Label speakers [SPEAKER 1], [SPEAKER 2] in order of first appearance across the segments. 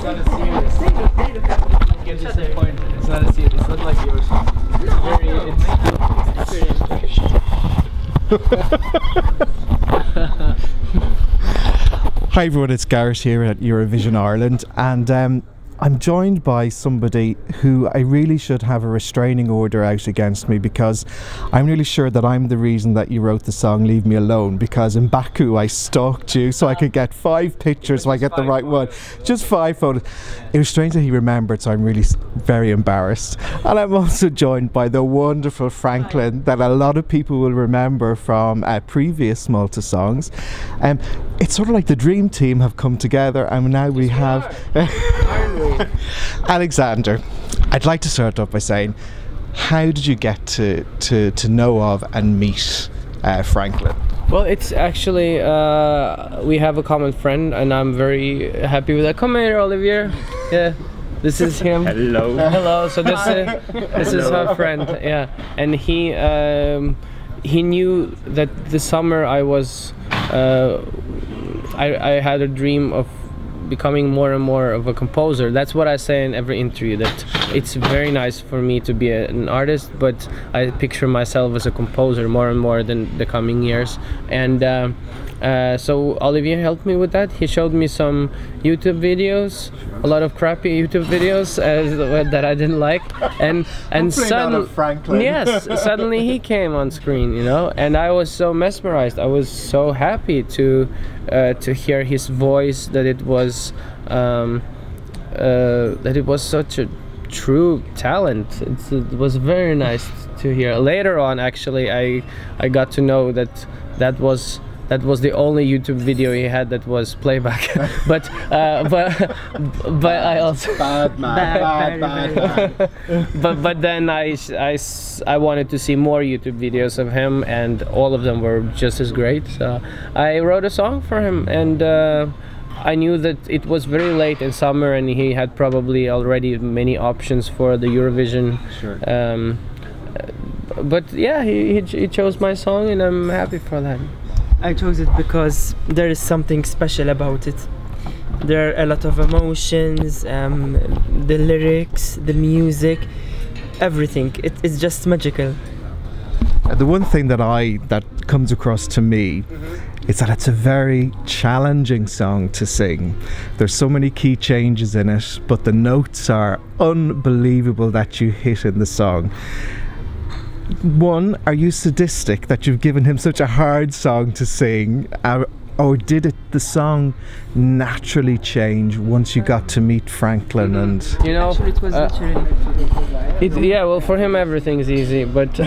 [SPEAKER 1] not a serious. Get disappointed. It's not a serious. It's not like yours. It's very.
[SPEAKER 2] Hi everyone, it's Garrett here at Eurovision Ireland, and I'm joined by somebody who I really should have a restraining order out against me, because I'm really sure that I'm the reason that you wrote the song Leave Me Alone, because in Baku I stalked you so I could get 5 pictures if I get the right one. Just 5 photos. It was strange that he remembered, so I'm really very embarrassed. And I'm also joined by the wonderful Franklin that a lot of people will remember from previous Malta songs. It's sort of like the dream team have come together, and now we have Alexander. I'd like to start off by saying, how did you get to know of and meet Franklin?
[SPEAKER 3] Well, it's actually we have a common friend, and I'm very happy with that. Come here, Olivier. Yeah, this is him.
[SPEAKER 4] Hello.
[SPEAKER 3] Hello. So this is our friend. Yeah, and he knew that this summer I was I had a dream of becoming more and more of a composer. That's what I say in every interview, that it's very nice for me to be an artist, but I picture myself as a composer more and more than the coming years. And so Olivier helped me with that. He showed me some YouTube videos, a lot of crappy YouTube videos that I didn't like, and suddenly, yes, suddenly he came on screen, you know, and I was so mesmerized. I was so happy to hear his voice, that it was such a true talent. It was very nice to hear. Later on, actually, I got to know that was the only YouTube video he had that was playback. but I also bad. But then I wanted to see more YouTube videos of him, and all of them were just as great. So I wrote a song for him, and I knew that it was very late in summer, and he had probably already many options for the Eurovision.
[SPEAKER 2] Sure.
[SPEAKER 3] But yeah, he chose my song, and I'm happy for that.
[SPEAKER 5] I chose it because there is something special about it. There are a lot of emotions, the lyrics, the music, everything. It's just magical.
[SPEAKER 2] The one thing that comes across to me is that it's a very challenging song to sing. There's so many key changes in it, but the notes are unbelievable that you hit in the song. One, are you sadistic that you've given him such a hard song to sing, or did the song naturally change once you got to meet Franklin? And
[SPEAKER 3] you know,
[SPEAKER 5] actually, it was naturally.
[SPEAKER 3] Yeah, well, for him everything's easy, but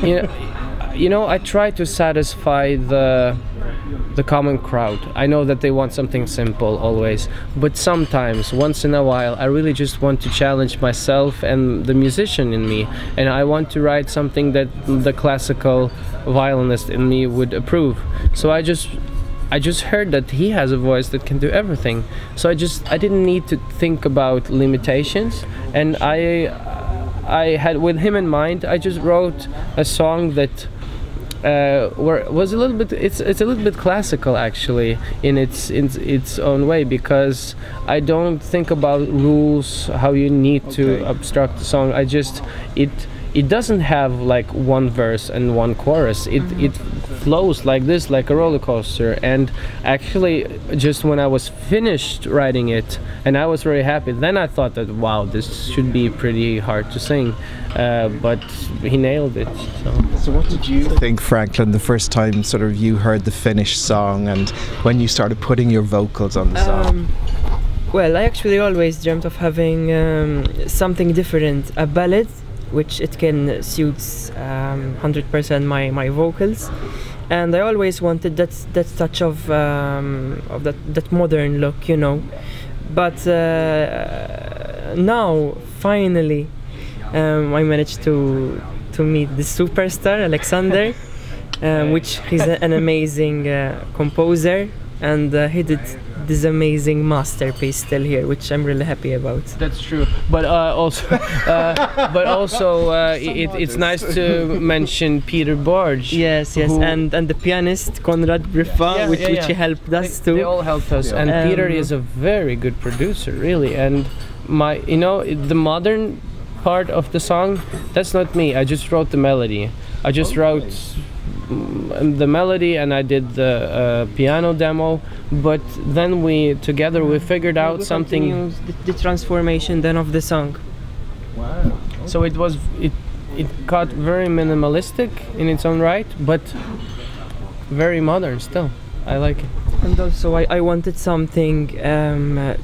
[SPEAKER 3] you know, I try to satisfy the common crowd. I know that they want something simple always, but sometimes, once in a while, I really just want to challenge myself and the musician in me, and I want to write something that the classical violinist in me would approve. So I just heard that he has a voice that can do everything, so I didn't need to think about limitations, and I had, with him in mind, I just wrote a song that was a little bit, it's a little bit classical actually in its own way, because I don't think about rules, how you need to obstruct the song. It doesn't have like one verse and one chorus. It flows like this, like a roller coaster. And actually, just when I was finished writing it, and I was very happy, then I thought that, wow, this should be pretty hard to sing. But he nailed it.
[SPEAKER 2] So what did you think, Franklin, the first time sort of you heard the finished song, and when you started putting your vocals on the song?
[SPEAKER 5] Well, I actually always dreamt of having something different, a ballad, which it can suit 100% my vocals, and I always wanted that touch of that modern look, you know. But now, finally, I managed to meet the superstar Alexander, which he's an amazing composer, and he did this amazing masterpiece still here, which I'm really happy about.
[SPEAKER 3] That's true, but it's nice to mention Peter Borge.
[SPEAKER 5] Yes, and the pianist Konrad Bryfa, which he helped us too.
[SPEAKER 3] They all helped us, and Peter is a very good producer, really. And the modern part of the song, that's not me. I just wrote the melody. I just wrote the melody, and I did the piano demo. But then we figured out something.
[SPEAKER 5] The transformation then of the song.
[SPEAKER 3] Wow. So it got very minimalistic in its own right, but very modern still. I like it.
[SPEAKER 5] And also I wanted something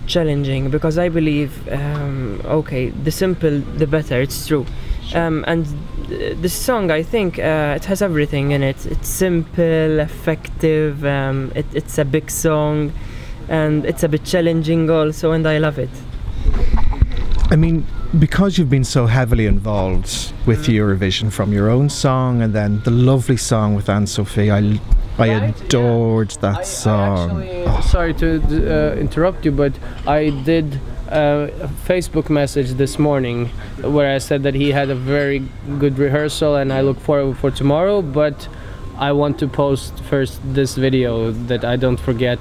[SPEAKER 5] challenging, because I believe okay, the simple the better, it's true. And the song, I think it has everything in it. It's simple, effective, it's a big song, and it's a bit challenging also, and I love it.
[SPEAKER 2] I mean, because you've been so heavily involved with Eurovision, from your own song and then the lovely song with Anne-Sophie, I adored that song.
[SPEAKER 3] Sorry to interrupt you, but I did a Facebook message this morning where I said that he had a very good rehearsal and I look forward for tomorrow, but I want to post first this video that I don't forget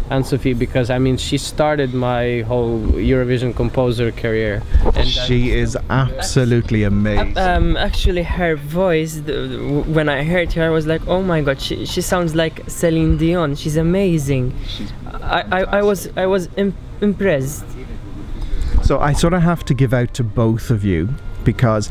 [SPEAKER 3] Anne-Sophie, because I mean she started my whole Eurovision composer career, and
[SPEAKER 2] she is absolutely amazing.
[SPEAKER 5] Actually, her voice, when I heard her, I was like, oh my god, she sounds like Celine Dion. She's amazing. I was impressed.
[SPEAKER 2] So I sort of have to give out to both of you, because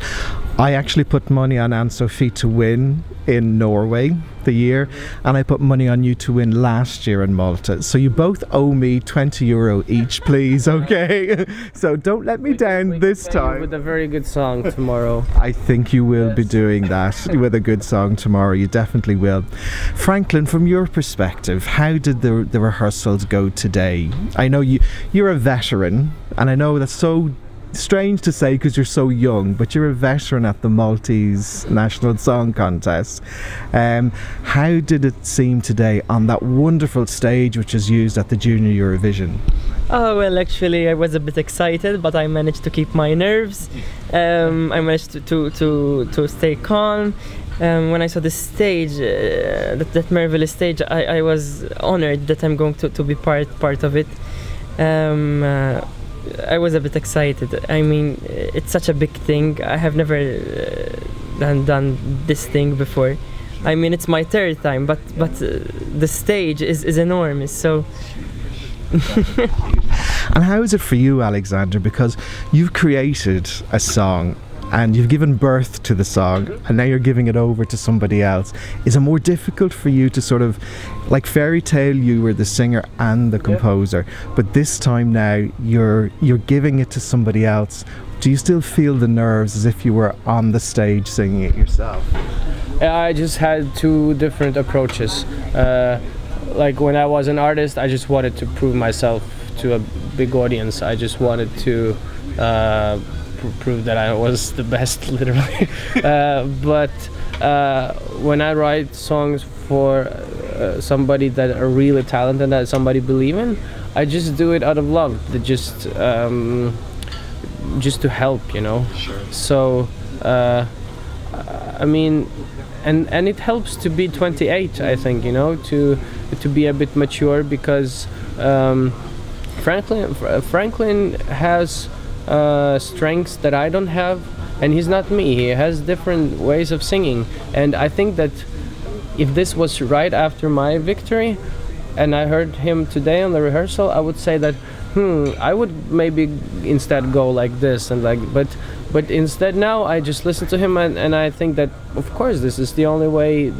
[SPEAKER 2] I actually put money on Anne-Sophie to win in Norway the year, and I put money on you to win last year in Malta. So you both owe me €20 each, please, okay? So don't let me down this time.
[SPEAKER 3] With a very good song tomorrow.
[SPEAKER 2] I think you will be doing that with a good song tomorrow. You definitely will. Franklin, from your perspective, how did the rehearsals go today? I know you're a veteran, and I know that's so strange to say because you're so young, but you're a veteran at the Maltese National Song Contest. How did it seem today on that wonderful stage which is used at the Junior Eurovision?
[SPEAKER 5] Oh well, actually I was a bit excited, but I managed to keep my nerves. I managed to stay calm. When I saw the stage, that marvelous stage, I was honored that I'm going to be part of it. I was a bit excited. I mean, it's such a big thing. I have never done this thing before. I mean, it's my third time, but the stage is enormous. So.
[SPEAKER 2] And how is it for you, Alexander? Because you've created a song and you've given birth to the song, and now you're giving it over to somebody else. Is it more difficult for you to sort of, like Fairy Tale, you were the singer and the composer, but this time now you're giving it to somebody else? Do you still feel the nerves as if you were on the stage singing it yourself?
[SPEAKER 3] I just had two different approaches. Like when I was an artist, I just wanted to prove myself to a big audience. I just wanted to prove that I was the best, literally. But when I write songs for somebody that are really talented, that somebody believe in, I just do it out of love. Just to help, you know. Sure. So I mean, and it helps to be 28, I think, you know, to be a bit mature, because Franklin has strengths that I don't have, and he's not me. He has different ways of singing, and I think that if this was right after my victory and I heard him today on the rehearsal, I would say that I would maybe instead go like this, and like, but instead now I just listen to him, and I think that of course this is the only way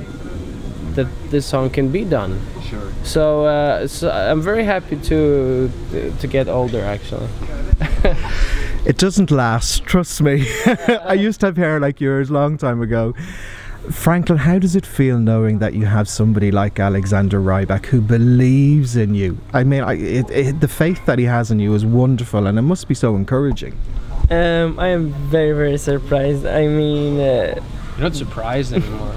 [SPEAKER 3] that this song can be done. Sure. So I'm very happy to get older, actually.
[SPEAKER 2] It doesn't last, trust me. I used to have hair like yours long time ago. Franklin, how does it feel knowing that you have somebody like Alexander Rybak who believes in you? I mean, the faith that he has in you is wonderful, and it must be so encouraging.
[SPEAKER 5] I am very, very surprised. I mean...
[SPEAKER 3] You're not surprised anymore.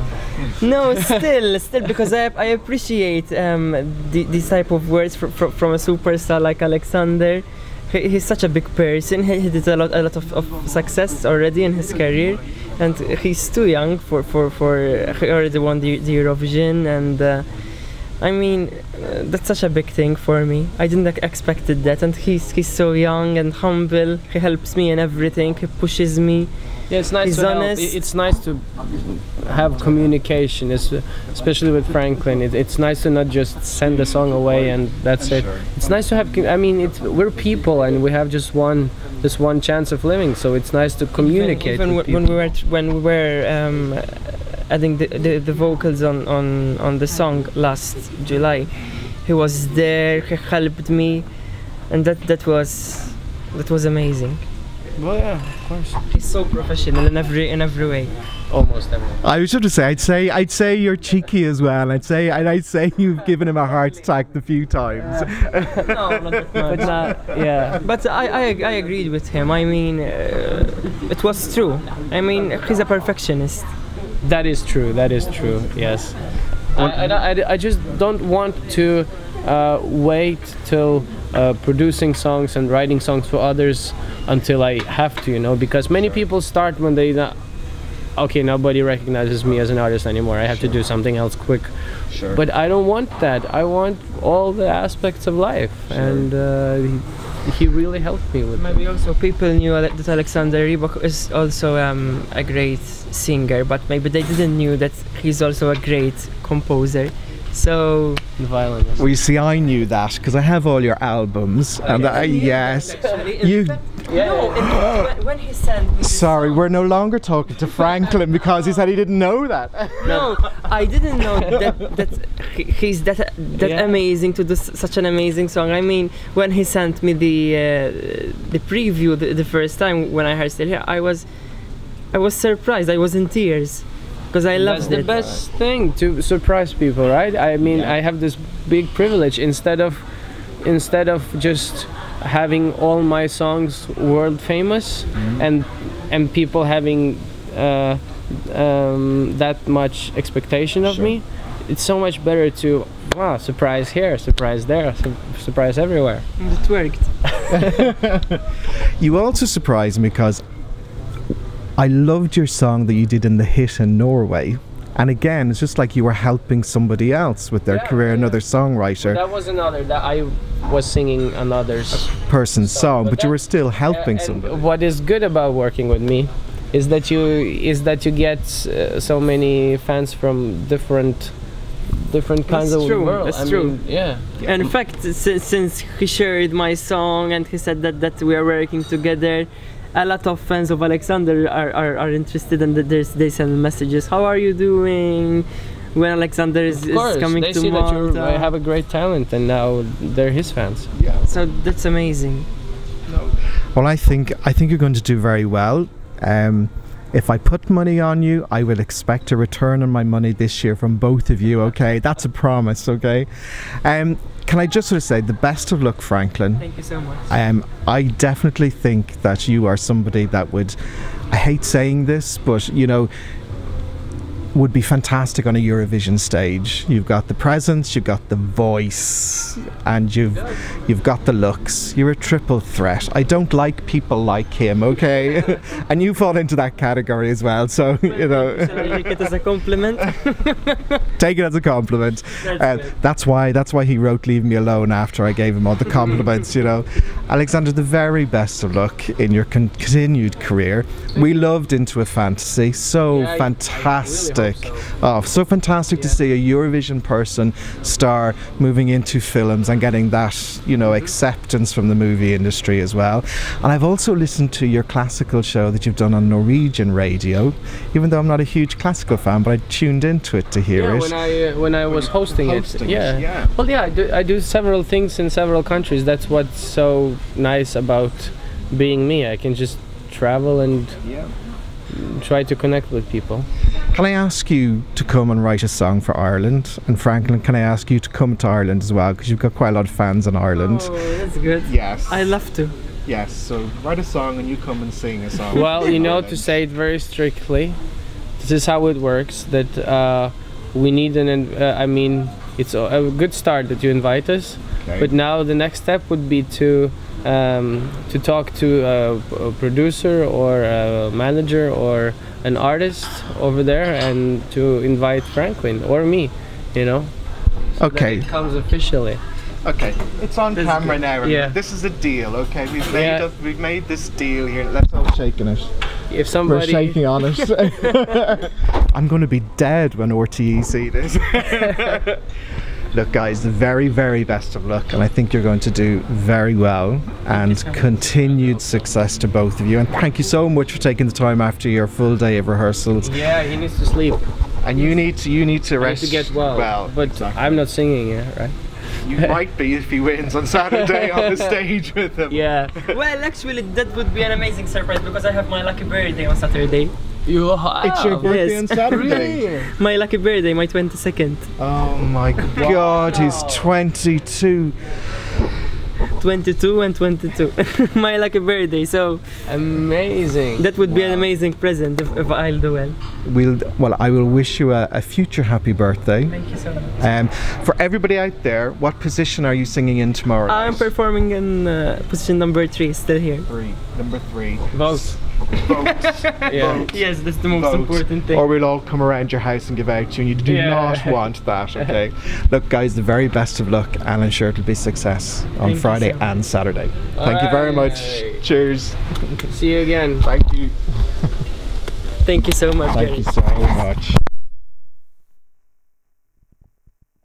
[SPEAKER 5] No, still, because I appreciate these type of words from a superstar like Alexander. He's such a big person. He did a lot of success already in his career, and he's too young for he already won the Eurovision, and I mean that's such a big thing for me. I didn't expected that, and he's so young and humble. He helps me in everything. He pushes me.
[SPEAKER 3] Yeah, it's nice
[SPEAKER 5] He's
[SPEAKER 3] to help.
[SPEAKER 5] honest.
[SPEAKER 3] It's nice to have communication, especially with Franklin. It's nice to not just send a song away and that's it. It's nice to have. I mean, we're people and we have just one chance of living. So it's nice to communicate.
[SPEAKER 5] Even
[SPEAKER 3] with
[SPEAKER 5] when
[SPEAKER 3] people.
[SPEAKER 5] we were adding the vocals on the song last July, he was there. He helped me, and that was amazing.
[SPEAKER 3] Well, yeah, of course.
[SPEAKER 5] He's so professional in every way.
[SPEAKER 3] Almost everyone.
[SPEAKER 2] I was just to say, I'd say you're cheeky as well. I'd say you've given him a heart attack a few times.
[SPEAKER 5] No, not that much.
[SPEAKER 3] But not, yeah.
[SPEAKER 5] But I agreed with him. I mean, it was true. I mean, he's a perfectionist.
[SPEAKER 3] That is true. That is true. Yes. I just don't want to wait till producing songs and writing songs for others until I have to, you know, because many people start when they okay, nobody recognizes me as an artist anymore, I have to do something else quick.
[SPEAKER 2] Sure.
[SPEAKER 3] But I don't want that. I want all the aspects of life. Sure. And he really helped me with
[SPEAKER 5] Maybe
[SPEAKER 3] that.
[SPEAKER 5] also people knew that Alexander Rybak is also a great singer, but maybe they didn't knew that he's also a great composer. So
[SPEAKER 3] The violinist.
[SPEAKER 2] Well, you see, I knew that because I have all your albums, and yes, you.
[SPEAKER 5] when he sent me.
[SPEAKER 2] Sorry, we're no longer talking to Franklin because he said he didn't know that.
[SPEAKER 5] No, I didn't know that he's that
[SPEAKER 3] Yeah.
[SPEAKER 5] amazing to do such an amazing song. I mean, when he sent me the preview the first time when I heard Still Here, I was surprised. I was in tears because I loved
[SPEAKER 3] That's
[SPEAKER 5] it.
[SPEAKER 3] the best thing, to surprise people, right? I mean, I have this big privilege instead of just having all my songs world famous and people having that much expectation of me. It's so much better to surprise here, surprise there, surprise everywhere.
[SPEAKER 5] And it worked.
[SPEAKER 2] You also surprised me because I loved your song that you did in the hit in Norway. And again, it's just like you were helping somebody else with their career, another songwriter.
[SPEAKER 3] That was another, that I was singing another's
[SPEAKER 2] person's song, but you were still helping
[SPEAKER 3] and
[SPEAKER 2] somebody.
[SPEAKER 3] What is good about working with me is that you get so many fans from different kinds of
[SPEAKER 5] true,
[SPEAKER 3] world.
[SPEAKER 5] that's true.
[SPEAKER 3] Yeah.
[SPEAKER 5] And in fact, since he shared my song and he said that we are working together, a lot of fans of Alexander are interested, and they send messages. How are you doing? When Alexander is coming
[SPEAKER 3] they
[SPEAKER 5] to
[SPEAKER 3] see
[SPEAKER 5] Malta.
[SPEAKER 3] that I have a great talent, and now they're his fans.
[SPEAKER 5] So that's amazing.
[SPEAKER 2] Well, I think you're going to do very well. If I put money on you, I will expect a return on my money this year from both of you, okay? That's a promise, okay? Can I just sort of say the best of luck, Franklin?
[SPEAKER 5] Thank you so much.
[SPEAKER 2] I definitely think that you are somebody that would, I hate saying this, but you know, would be fantastic on a Eurovision stage. You've got the presence, you've got the voice, and you've got the looks. You're a triple threat. I don't like people like him, okay? And you fall into that category as well, so you know.
[SPEAKER 5] Shall I take it as a compliment?
[SPEAKER 2] Take it as a compliment. That's why he wrote "Leave Me Alone" after I gave him all the compliments. You know, Alexander, the very best of luck in your continued career. We loved Into a Fantasy. So fantastic. So fantastic to see a Eurovision person star moving into films and getting that, you know, acceptance from the movie industry as well. And I've also listened to your classical show that you've done on Norwegian radio, even though I'm not a huge classical fan, but I tuned into it to hear it.
[SPEAKER 3] When I was hosting it. Yeah. Well, yeah, I do several things in several countries. That's what's so nice about being me. I can just travel and try to connect with people.
[SPEAKER 2] Can I ask you to come and write a song for Ireland? And Franklin, can I ask you to come to Ireland as well? Because you've got quite a lot of fans in Ireland.
[SPEAKER 5] Oh, that's good.
[SPEAKER 2] Yes.
[SPEAKER 5] I love to.
[SPEAKER 2] Yes, so write a song and you come and sing a song.
[SPEAKER 3] Well, you know, to say it very strictly, this is how it works. That we need I mean, it's a good start that you invite us.
[SPEAKER 2] Okay.
[SPEAKER 3] But now the next step would be to talk to a producer or a manager or an artist over there, and to invite Franklin or me, you know. So
[SPEAKER 2] Okay.
[SPEAKER 3] that it comes officially.
[SPEAKER 2] Okay, it's on
[SPEAKER 3] This is
[SPEAKER 2] camera
[SPEAKER 3] good.
[SPEAKER 2] now.
[SPEAKER 3] Yeah.
[SPEAKER 2] This is a deal. Okay,
[SPEAKER 3] Yeah.
[SPEAKER 2] we've made this deal here. Let's all shaking it.
[SPEAKER 3] If
[SPEAKER 2] We're
[SPEAKER 3] somebody,
[SPEAKER 2] shaking on it. I'm going to be dead when RTE see this. Look, guys, the very, very best of luck, and I think you're going to do very well, and continued success to both of you. And thank you so much for taking the time after your full day of rehearsals.
[SPEAKER 3] yeah, he needs to sleep.
[SPEAKER 2] And you need to
[SPEAKER 3] I need
[SPEAKER 2] rest.
[SPEAKER 3] to get well. But
[SPEAKER 2] exactly.
[SPEAKER 3] I'm not singing, yeah, right?
[SPEAKER 2] You might be if he wins on Saturday on the stage with him.
[SPEAKER 3] Yeah.
[SPEAKER 5] Well, actually, that would be an amazing surprise because I have my lucky birthday on Saturday.
[SPEAKER 3] You
[SPEAKER 2] It's your birthday
[SPEAKER 5] yes.
[SPEAKER 2] on Saturday.
[SPEAKER 5] My lucky birthday, my 22nd.
[SPEAKER 2] Oh my God, he's 22.
[SPEAKER 5] 22 and 22. My lucky birthday, so
[SPEAKER 3] Amazing.
[SPEAKER 5] that would be an amazing present if I'll do well.
[SPEAKER 2] Well, I will wish you a future happy birthday.
[SPEAKER 5] Thank you so much.
[SPEAKER 2] For everybody out there, what position are you singing in tomorrow?
[SPEAKER 5] I'm performing in position number 3, still here.
[SPEAKER 2] Number 3.
[SPEAKER 3] Vote.
[SPEAKER 2] Votes.
[SPEAKER 3] Yeah.
[SPEAKER 5] Yes, that's the most
[SPEAKER 2] Vote.
[SPEAKER 5] important thing.
[SPEAKER 2] Or we'll all come around your house and give out to you, and you do
[SPEAKER 3] Yeah.
[SPEAKER 2] not want that, okay? Look, guys, the very best of luck, and I'm sure it'll be success on
[SPEAKER 5] Thank you
[SPEAKER 2] Friday
[SPEAKER 5] so much.
[SPEAKER 2] and Saturday. Thank you very much.
[SPEAKER 3] Aye.
[SPEAKER 2] Cheers.
[SPEAKER 3] See you again.
[SPEAKER 2] Thank you.
[SPEAKER 5] Thank you so much,
[SPEAKER 2] Thank
[SPEAKER 5] Gary.
[SPEAKER 2] you so much.